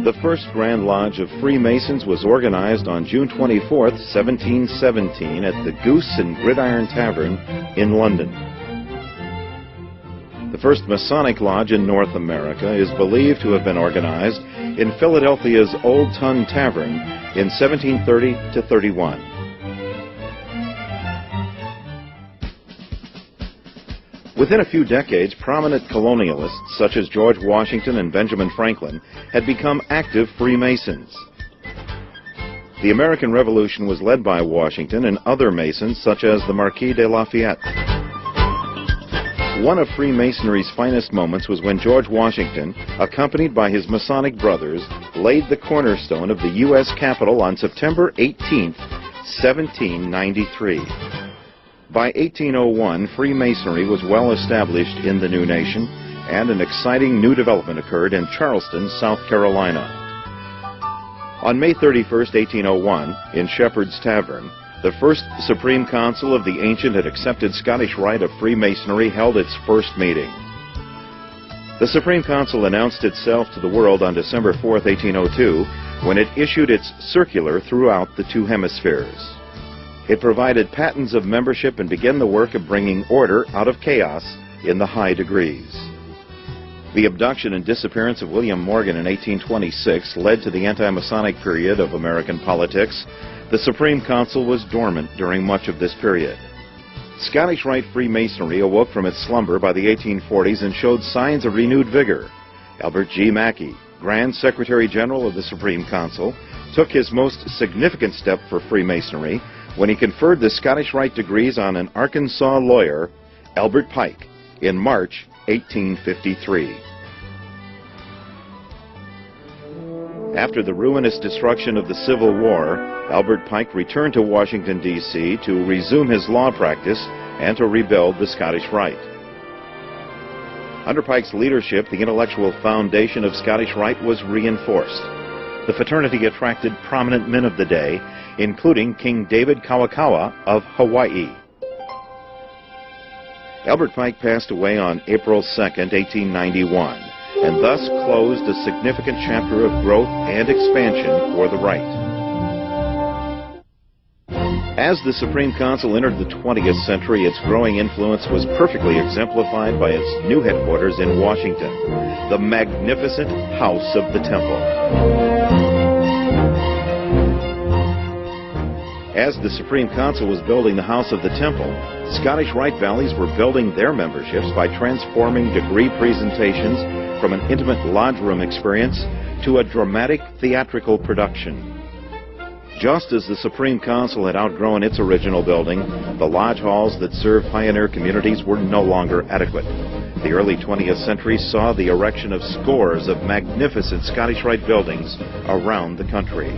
The first Grand Lodge of Freemasons was organized on June 24, 1717 at the Goose and Gridiron Tavern in London. The first Masonic Lodge in North America is believed to have been organized in Philadelphia's Old Tun Tavern in 1730-31. Within a few decades, prominent colonialists such as George Washington and Benjamin Franklin had become active Freemasons. The American Revolution was led by Washington and other Masons such as the Marquis de Lafayette. One of Freemasonry's finest moments was when George Washington, accompanied by his Masonic brothers, laid the cornerstone of the U.S. Capitol on September 18, 1793. By 1801, Freemasonry was well established in the new nation, and an exciting new development occurred in Charleston, South Carolina. On May 31, 1801, in Shepherd's Tavern, the first Supreme Council of the ancient and accepted Scottish Rite of Freemasonry held its first meeting. The Supreme Council announced itself to the world on December 4, 1802, when it issued its circular throughout the two hemispheres. It provided patents of membership and began the work of bringing order out of chaos in the high degrees. The abduction and disappearance of William Morgan in 1826 led to the anti-Masonic period of American politics. The Supreme Council was dormant during much of this period. Scottish Rite Freemasonry awoke from its slumber by the 1840s and showed signs of renewed vigor. Albert G. Mackey, Grand Secretary General of the Supreme Council, took his most significant step for Freemasonry when he conferred the Scottish Rite degrees on an Arkansas lawyer, Albert Pike, in March 1853. After the ruinous destruction of the Civil War, Albert Pike returned to Washington, D.C. to resume his law practice and to rebuild the Scottish Rite. Under Pike's leadership, the intellectual foundation of Scottish Rite was reinforced. The fraternity attracted prominent men of the day, including King David Kawakawa of Hawaii. Albert Pike passed away on April 2, 1891, and thus closed a significant chapter of growth and expansion for the Rite. As the Supreme Council entered the 20th century, its growing influence was perfectly exemplified by its new headquarters in Washington, the magnificent House of the Temple. As the Supreme Council was building the House of the Temple, Scottish Rite Valleys were building their memberships by transforming degree presentations from an intimate lodge room experience to a dramatic theatrical production. Just as the Supreme Council had outgrown its original building, the lodge halls that served pioneer communities were no longer adequate. The early 20th century saw the erection of scores of magnificent Scottish Rite buildings around the country.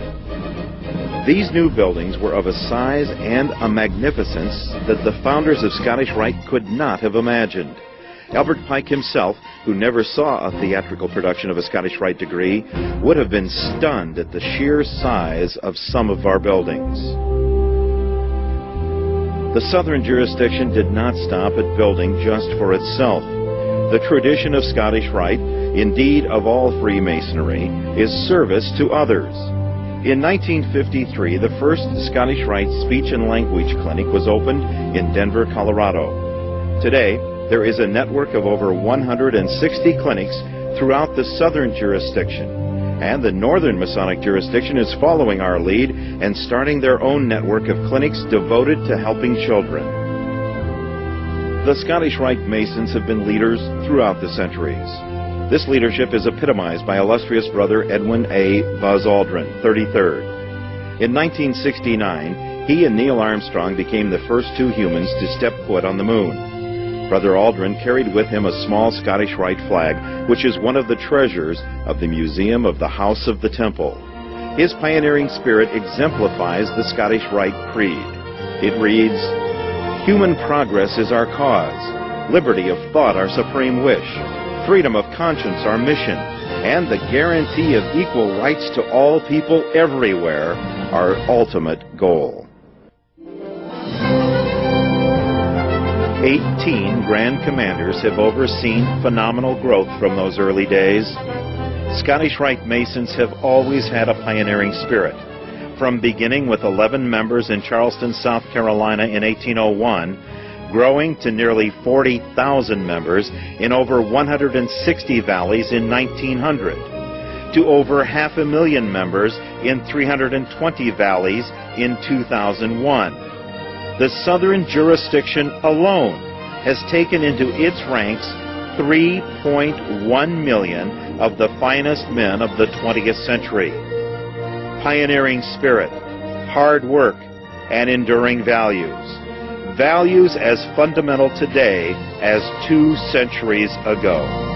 These new buildings were of a size and a magnificence that the founders of Scottish Rite could not have imagined. Albert Pike himself, who never saw a theatrical production of a Scottish Rite degree, would have been stunned at the sheer size of some of our buildings. The Southern jurisdiction did not stop at building just for itself. The tradition of Scottish Rite, indeed of all Freemasonry, is service to others. In 1953, the first Scottish Rite Speech and Language Clinic was opened in Denver, Colorado. Today, there is a network of over 160 clinics throughout the Southern jurisdiction, and the Northern Masonic jurisdiction is following our lead and starting their own network of clinics devoted to helping children. The Scottish Rite Masons have been leaders throughout the centuries. This leadership is epitomized by illustrious brother Edwin A. Buzz Aldrin, 33rd. In 1969, he and Neil Armstrong became the first two humans to step foot on the moon. Brother Aldrin carried with him a small Scottish Rite flag, which is one of the treasures of the Museum of the House of the Temple. His pioneering spirit exemplifies the Scottish Rite Creed. It reads, "Human progress is our cause, liberty of thought our supreme wish, freedom of conscience our mission, and the guarantee of equal rights to all people everywhere our ultimate goal." 18 Grand Commanders have overseen phenomenal growth from those early days. Scottish Rite Masons have always had a pioneering spirit. From beginning with 11 members in Charleston, South Carolina in 1801, growing to nearly 40,000 members in over 160 valleys in 1900, to over 500,000 members in 320 valleys in 2001. The southern jurisdiction alone has taken into its ranks 3.1 million of the finest men of the 20th century. Pioneering spirit, hard work, and enduring values. Values as fundamental today as 2 centuries ago.